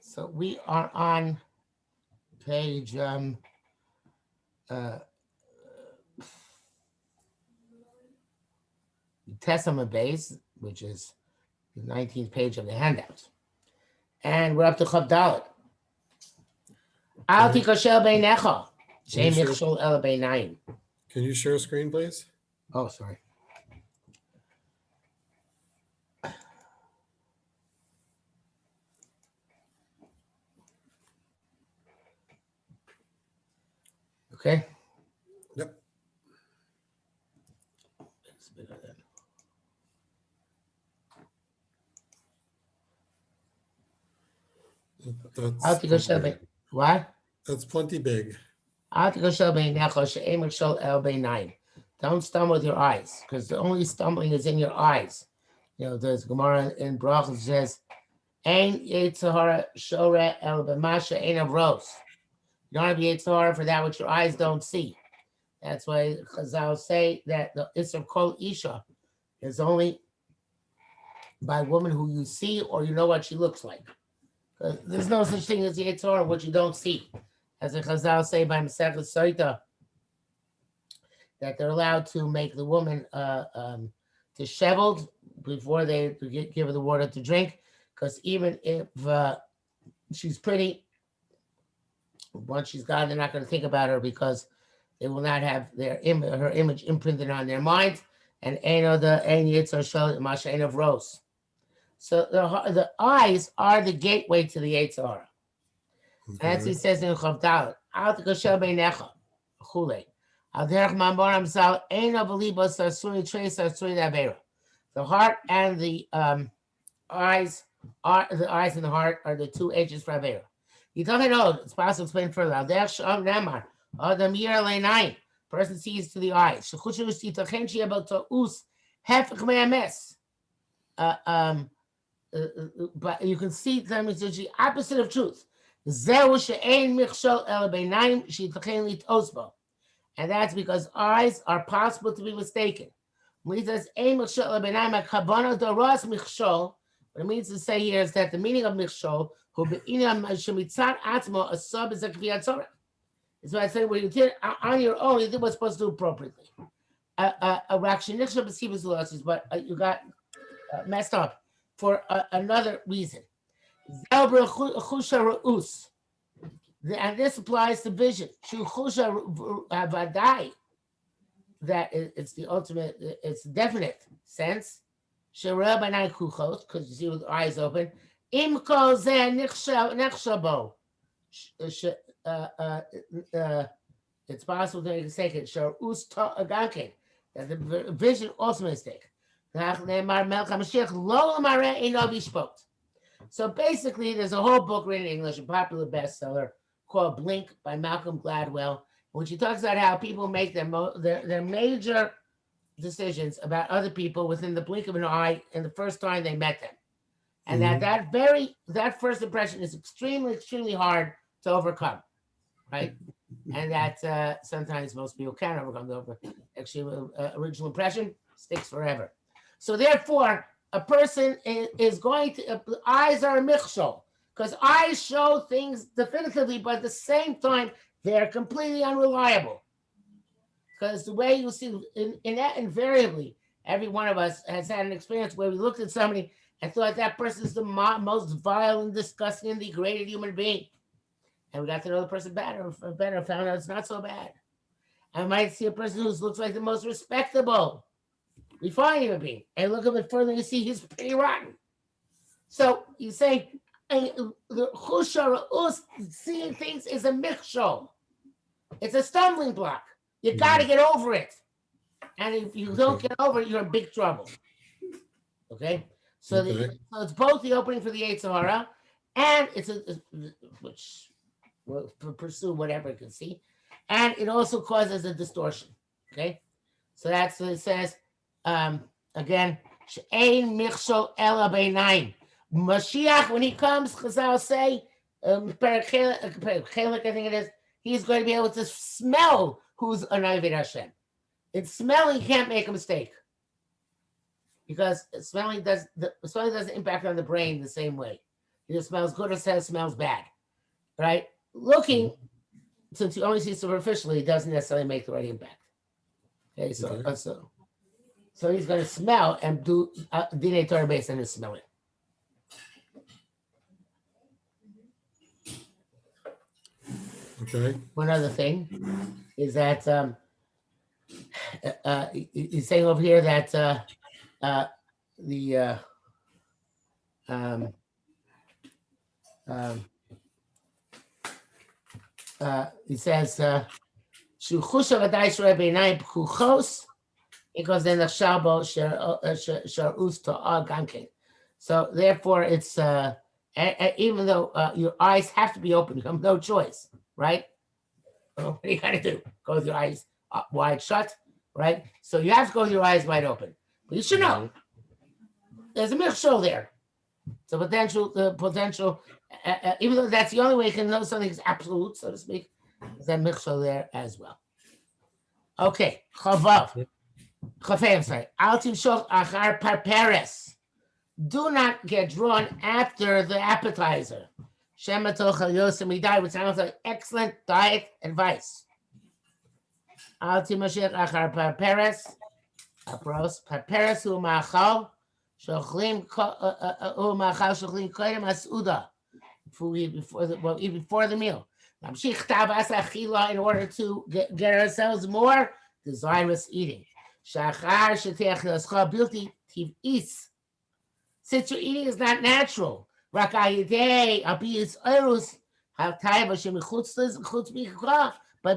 So we are on page uh, Testament base, which is the 19th page of the handout. And we're up to Chav Dalet. Al Can you tikoshel beinecha, can you she'em share michshol el beinayim. can you share a screen, please? Oh, sorry. Okay. Yep. Al That's plenty tikoshel big. bein. What? That's plenty big. Al tikoshel beinecha, she'em michshol el beinayim. Don't stumble with your eyes, because the only stumbling is in your eyes. There's Gemara in Brachos says, "Ein yitzhara shore el b'masha ein avros." You don't have yitzhara for that which your eyes don't see. That's why Chazal say that the Isser Kol Isha is only by a woman who you see or you know what she looks like. There's no such thing as yitzhara what you don't see. As the Chazal say by Meseches Zuta, that they're allowed to make the woman disheveled before they give her the water to drink, because even if she's pretty, once she's gone, they're not going to think about her because they will not have her image imprinted on their minds. And ein yitzhar shel masha ein of rose. So the eyes are the gateway to the Yitzhar. And that's what he says in Chav Dalet. Al tikoshel beinecha, chulei. Al derech mamor amsal ein avliba sarsuri tres sarsuri davera. The heart and the eyes and the heart are the two edges for avera. You tell me no, it's possible to explain further. Al derech sham nemar adam yir leinayim. Person sees to the eyes. Shechushu yitachen she'ebel to'us hefech me'ames. But you can see them as the opposite of truth. And that's because eyes are possible to be mistaken. What it means to say here is that the meaning of michshol, is what I say, when you did on your own, you did what's supposed to do appropriately. But you got messed up for another reason. And this applies to vision. That it's the ultimate, it's definite sense. Because you see with the eyes open. It's possible to make a mistake. That the vision also mistake. So basically, there's a whole book written in English, a popular bestseller called Blink by Malcolm Gladwell, which he talks about how people make their major decisions about other people within the blink of an eye and the first time they met them. And that first impression is extremely, extremely hard to overcome, right? And that sometimes most people can't overcome the original impression, sticks forever. So therefore, a person is going to, eyes are a michshol, because eyes show things definitively, but at the same time, they're completely unreliable. Because the way you see, invariably, every one of us has had an experience where we looked at somebody and thought that person is the most vile and disgusting and degraded human being. And we got to know the person better, found out it's not so bad. I might see a person who looks like the most respectable, refined human being, and look a bit further, you see he's pretty rotten. So you say the chushara seeing things is a michshol. It's a stumbling block. You got to get over it, and if you don't get over it, you're in big trouble. Okay, so it's both the opening for the Yitzhara, and it's which will pursue whatever it can see, and it also causes a distortion. Okay, so that's what it says. Again, she'ein michshol ela beinayim. Mashiach, when he comes, Chazal say, Chelik, I think it is, he's going to be able to smell who's an Oived Hashem. In smelling, he can't make a mistake, because smelling doesn't impact on the brain the same way. Either smells good or says smells bad, right? Looking, since you only see superficially, doesn't necessarily make the right impact. Okay, so Okay. so he's going to smell and do Dine Torah based on his smelling. Okay. One other thing is that he's saying over here that the um, he says Shuchusha v'dai shorei b'einayim p'chuchos. It goes in the shabo sharus to gankin. So therefore, it's even though your eyes have to be open, you have no choice, right? What do you got to do? Go with your eyes wide shut, right? So you have to go with your eyes wide open. But you should know there's a michshol there. So potential, even though that's the only way you can know something is absolute, so to speak, there's that michshol there as well. Okay, chavav. I'm sorry. Altim shok achar parperes. Do not get drawn after the appetizer. Shema tochel yosemidai, which sounds like excellent diet advice. Altim shok achar parperes. Apros parperes hu machal shochlim hu machal shochlim koyim asuda. Before the meal. In order to get ourselves more desirous eating. Since your eating is not natural, but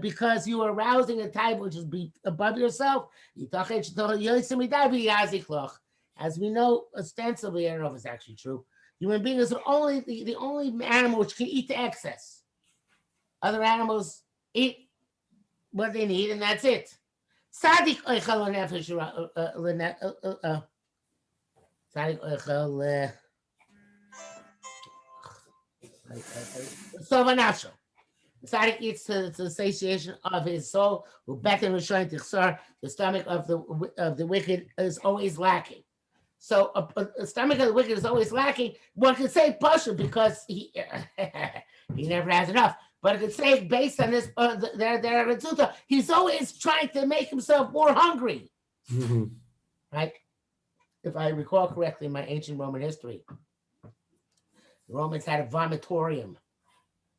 because you are arousing a type which is above yourself, as we know ostensibly, I don't know if it's actually true, human beings are only the only animal which can eat to excess. Other animals eat what they need, and that's it. Sadik oichel nefesh sadik oichel sovanasho. Sadik eats to the satiation of his soul. Who better than showing tichsar, the stomach of the wicked is always lacking. So a stomach of the wicked is always lacking. One could say Pasha because he he never has enough. But I could say, based on this, their Zuta, he's always trying to make himself more hungry. Right? If I recall correctly, in my ancient Roman history, the Romans had a vomitorium.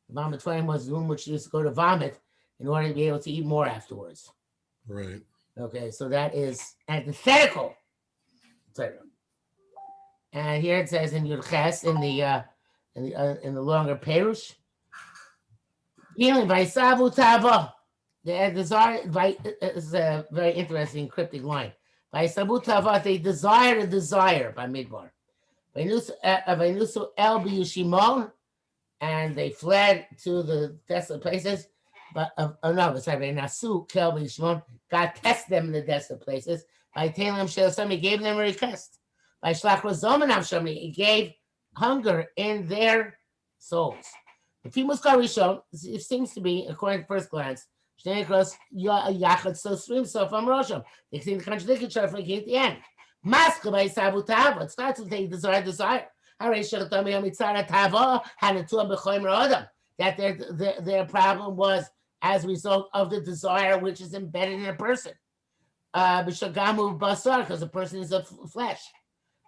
The vomitorium was the room which you used to go to vomit in order to be able to eat more afterwards. Right. Okay, so that is antithetical. And here it says in Yurches, in the longer Perush, healing by Savu Tava. The desire is a very interesting cryptic line. By Savu Tava, they desire a desire by Midbar. By Nusu El Biyushimon, and they fled to the desolate places. But sorry, Nasu Kel Biyushimon, God tested them in the desolate places. By Talam Shel, he gave them a request. By Shlach Rozomanam Shamli, he gave hunger in their souls. The female Rishon, it seems to be, according to first glance, so stream so from Rosham. They seem to contradict each other at the end. Maska by Sabutav, it starts with a desire. That their problem was as a result of the desire which is embedded in a person. B'shagamu basar, because the person is of flesh.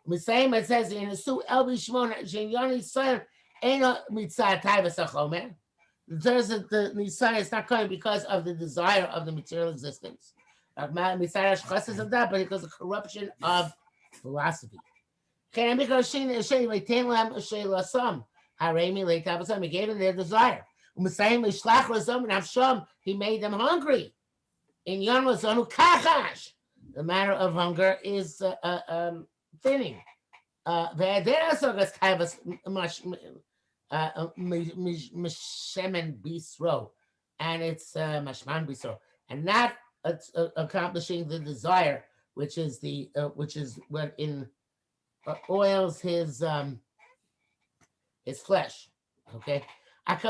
The same it says in the Su El Bishmon Shenyani Son. The Nisan is not coming because of the desire of the material existence. But because of corruption of philosophy. He gave them their desire. He made them hungry. In Yom Kachash, the matter of hunger is thinning. Meshemen Bisro, and it's Mashman Bisro, and not accomplishing the desire, which is what oils his flesh. Okay. As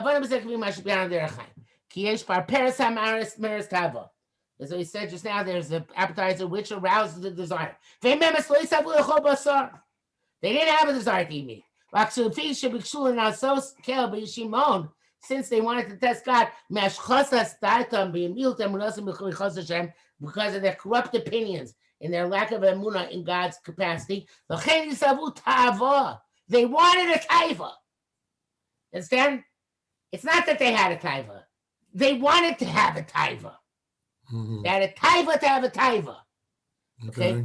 we said just now, there's an appetizer which arouses the desire. They didn't have a desire to eat meat. Since they wanted to test God, because of their corrupt opinions and their lack of emunah in God's capacity, they wanted a taiva. Understand? It's not that they had a taiva. They wanted to have a taiva. They had a taiva to have a taiva. Okay?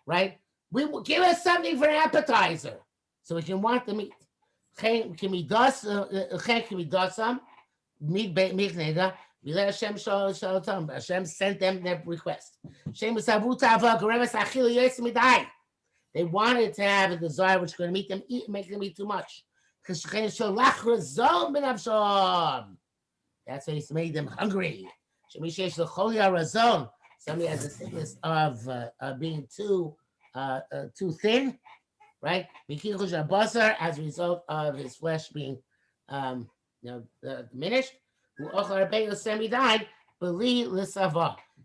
Right? We will give us something for an appetizer so we can want the meat. Hashem sent them their request. They wanted to have a desire which is going to make them eat too much. That's why he made them hungry. Somebody has a sickness of being too thin, right? As a result of his flesh being diminished.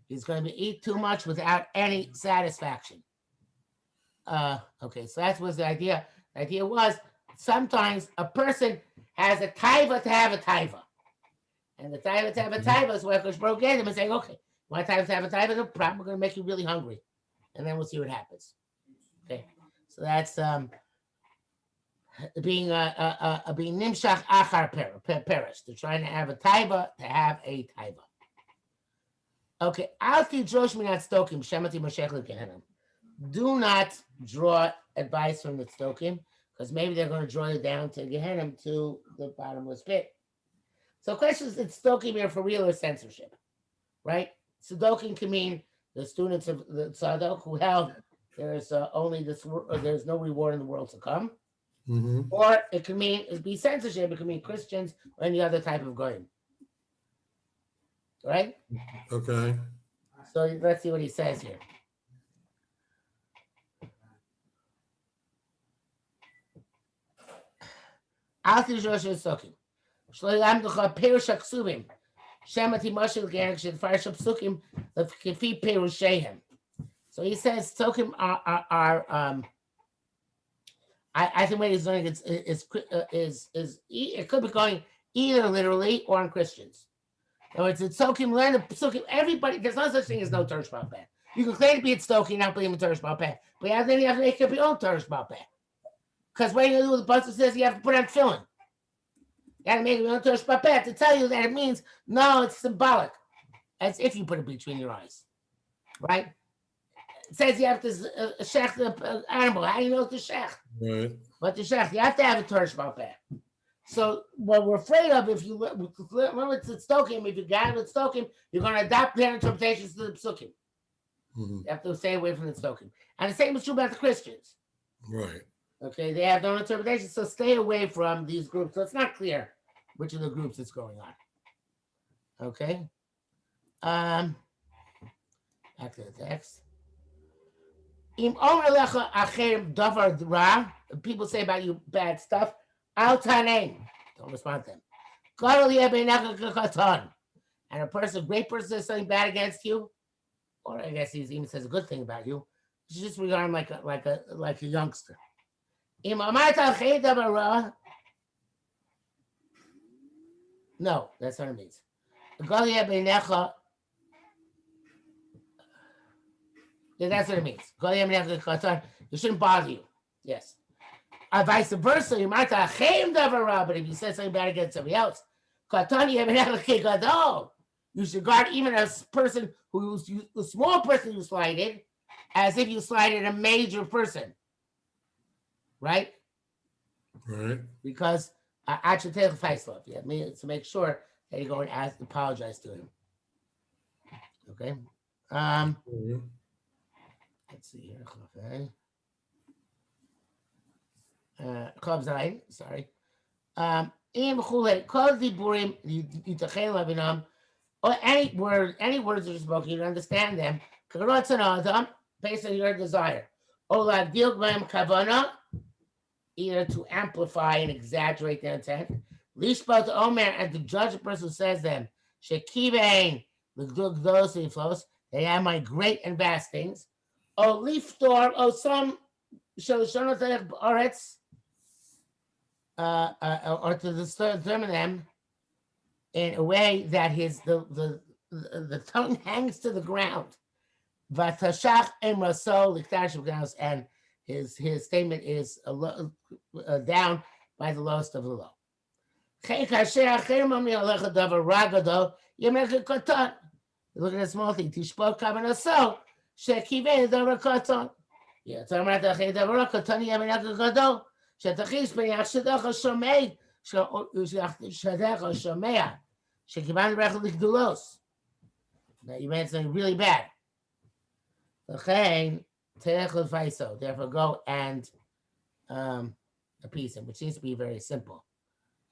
He's going to eat too much without any satisfaction. Okay, so that was the idea. The idea was sometimes a person has a taiva to have a taiva. And the taiva to have a taiva is where Kosh Baruch gave them and saying, okay, my taiva to have a taiva, no problem, we're going to make you really hungry. And then we'll see what happens. Okay, so that's being nimshach achar peres, to trying to have a taiva to have a taiva. Okay, alti drosh minat stokim shemati moshech legehenim. Do not draw advice from the stokim, because maybe they're going to draw you down to Gehenna, to the bottomless pit. So question is stokim here for real or censorship, right? Sadokim can mean the students of the Tzadok who held there's only this, there's no reward in the world to come. Or it can mean be censorship. It can mean Christians or any other type of goyim, right? Okay. So let's see what he says here. Alti Josh Sokim. Shloim Ducha Perush Aksubim. Shemati Moshe Gerek Shed Farish Psukim Kefi Perushehem. So he says Sokim are I think what he's doing is it could be going either literally or on Christians. In other words, it's Sokim learn the Psukim. Everybody, there's no such thing as no Teresh Baal Peh. You can claim to be at Stoking, not believe in Teresh Baal Peh, but then you have to make up your own Teresh Baal Peh. Because what are you going to do with the pasuk says you have to put on tefillin? You got to make it on Teresh Baal Peh to tell you that it means, no, it's symbolic. As if you put it between your eyes. Right? It says you have to shech the animal. How do you know it's a shech? Right. But the shech, you have to have a Teresh Baal Peh. So what we're afraid of, if you remember it's Stokim, if you got it Stokim, you're going to adapt their interpretations to the Psukim. You have to stay away from the Stokim. And the same is true about the Christians. Right. Okay, they have their own interpretation, so stay away from these groups. So it's not clear which of the groups is going on. Okay. Back to the text. People say about you bad stuff. Don't respond to them. And a great person says something bad against you, or I guess he even says a good thing about you. You should just regard him like a youngster. No, that's what it means. Yeah, that's what it means. You shouldn't bother you. Yes. Vice versa, you might have but if you said something bad against somebody else, you should guard even a person who's a small person you slighted, as if you slighted a major person. Right? Right. Because I should take a face off. Yeah, to make sure that you go and apologize to him. Okay. Let's see here. Sorry. Or any words that are spoken, you understand them. Based on your desire. Either to amplify and exaggerate their intent. Lishpat Omer, and to judge a person who says them. Shekivain, those who flows, they are my great and vast things. O liftor, o some shalashonot Eretz, or to determine them in a way that the tongue hangs to the ground. Vatashach emraso liktash, and his statement is down by the lowest of the low. Look at the small thing. Tishpot kavanaso shekivei davar katon. Yeah, so I'm at the davar katon yaminag gadol. Shetachis ben yachshadach shomei shadach shomea shekivan rechel likdulos. Now you made something really bad. Therefore, go and appease him, which seems to be very simple.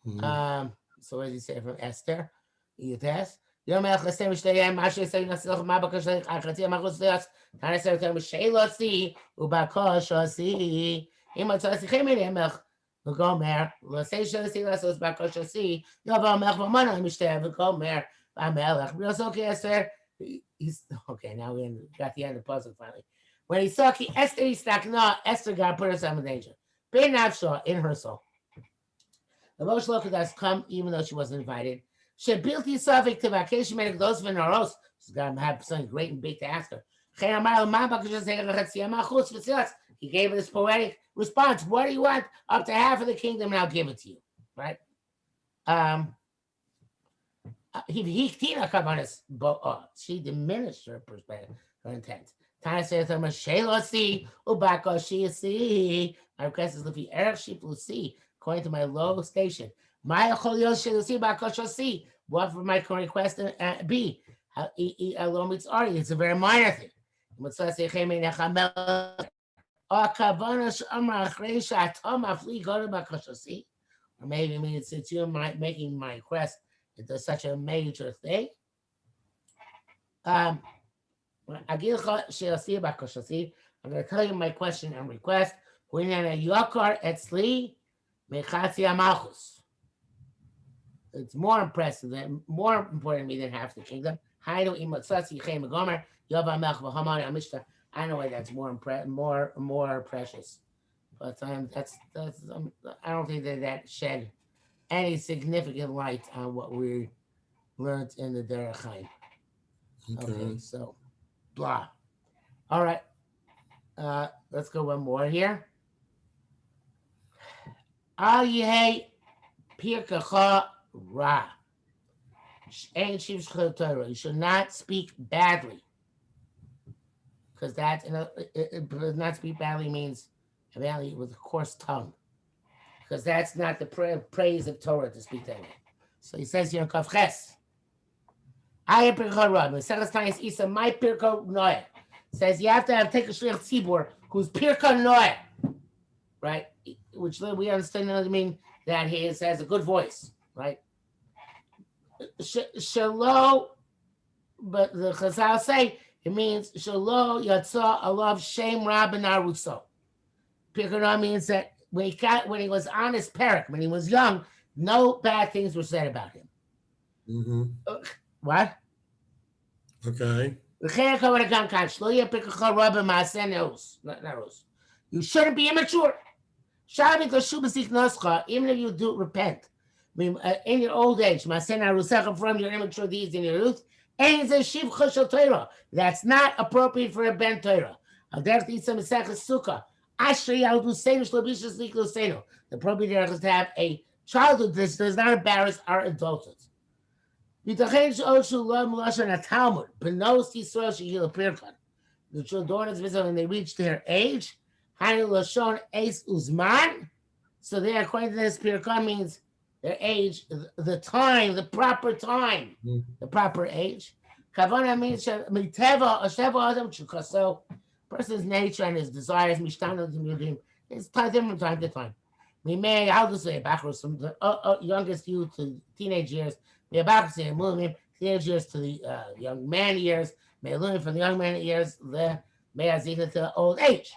So what does he say from Esther? You test. יום יחסם משתיהם, מה שיעשה נצלח מה בקשה החצי המחוץ ליאס, תנסה יותר משאלוסי ובקושוסי. אם אתה שיחי מלמך, וגומר, לא עושה שלוסי לעשות בקושוסי, יובא המלך ומנה משתיהם וגומר, והמלך, בלעסו כי אסתר, okay, now we got the end of the puzzle finally. When he saw ki Esther istakna, Esther got put herself in danger. Ben Nafsha, in her soul. The Moshe Lokadas come even though she wasn't invited. She built his suffix to vacation, made those in her house. She's got to have something great and big to ask her. He gave her this poetic response. What do you want? Up to half of the kingdom, and I'll give it to you. Right? She diminished her perspective, her intent. My request is Luffy Erech according to my low station. What for my request be? Alone meets Ari. It's a very minor thing. Or maybe it means since you're making my request into such a major thing. I'm going to tell you my question and request. It's more impressive than more important to me than half the kingdom. I know why that's more precious. But I don't think that shed any significant light on what we learned in the Derech. Okay, so blah. All right. Let's go one more here. Al Yehei Pirkacha Ra. You should not speak badly. Because that's not speak badly means badly with a coarse tongue. Because that's not the praise of Torah to speak that way. So he says here in Kavches. I Pirka Ra. Meseches Tainis Isa, my Pirka Noah. Says you have to take a shliach tzibur who's Pirka Noah. Right? Which we understand doesn't mean that he has a good voice. Right? Shalo, but the Chazal say it means Shalo Yatsa Alav Shem Rabban Aruso. Pirka Noah means that when he was on his parak, when he was young, no bad things were said about him. What? Okay. You shouldn't be immature. Even if you do repent. In your old age, from your immature deeds in your youth, that's not appropriate for a ben Torah. The appropriate Derech is to have a childhood that does not embarrass our adulthood. The daughters visit when they reach their age. So they, according to this, Pirkon means their age, the time, the proper time, the proper age. Kavana means so person's nature and his desires is different from time to time. We may, I'll just say backwards from the youngest youth to teenage years. May backwards say teenage years to the young man years. May learn from the young man years. The may azika to old age.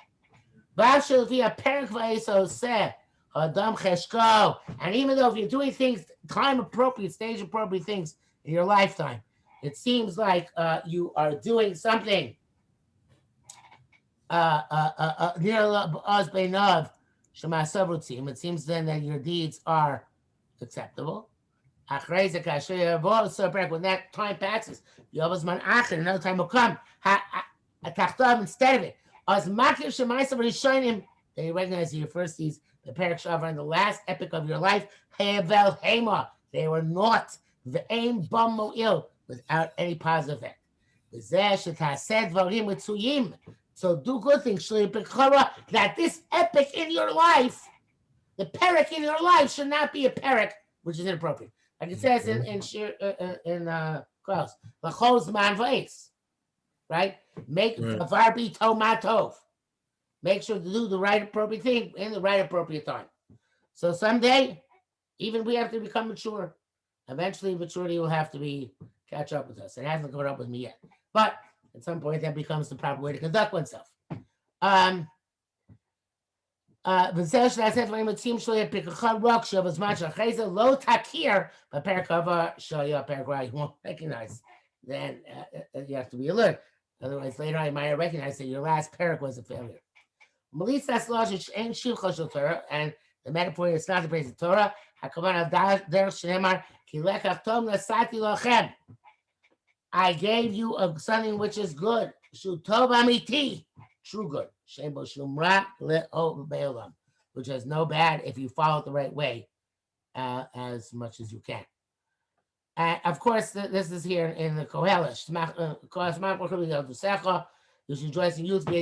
Vashel via parent so say Adam cheshko. And even though if you're doing things time appropriate, stage appropriate things in your lifetime, it seems like you are doing something It seems then that your deeds are acceptable. When that time passes, another time will come. Instead of it, then you recognize your first deeds, the Perek Shavar, and the last epic of your life. They were not the aim bum without any positive effect. So do good things. That this epic in your life, the Perek in your life, should not be a Perek which is inappropriate. Like it says in Klaus, Lachos man v'es, right? Make Vavar be tomatov. Make sure to do the right appropriate thing in the right appropriate time. So someday, even we have to become mature. Eventually, maturity will have to catch up with us. It hasn't caught up with me yet, but at some point, that becomes the proper way to conduct oneself. Recognize then you have to be alert. Otherwise, later on, you might recognize that your last parak was a failure. And the metaphor is not the praise of Torah. I gave you something which is good. True good. Which has no bad if you follow it the right way as much as you can. Of course, this is here in the Koheles. You should rejoice in youth, and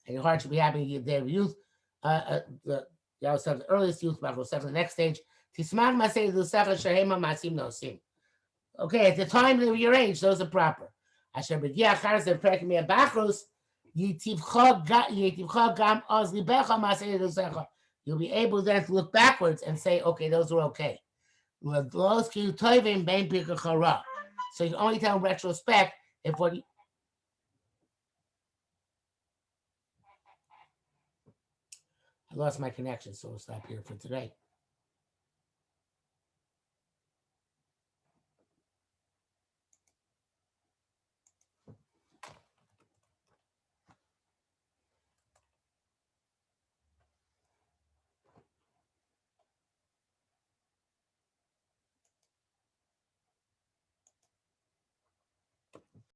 your heart should be happy in your day of youth. The earliest youth, the next stage. Okay, at the time of your age, those are proper. You'll be able then to look backwards and say, okay, those are okay. So you can only tell in retrospect if what you... I lost my connection, so we'll stop here for today.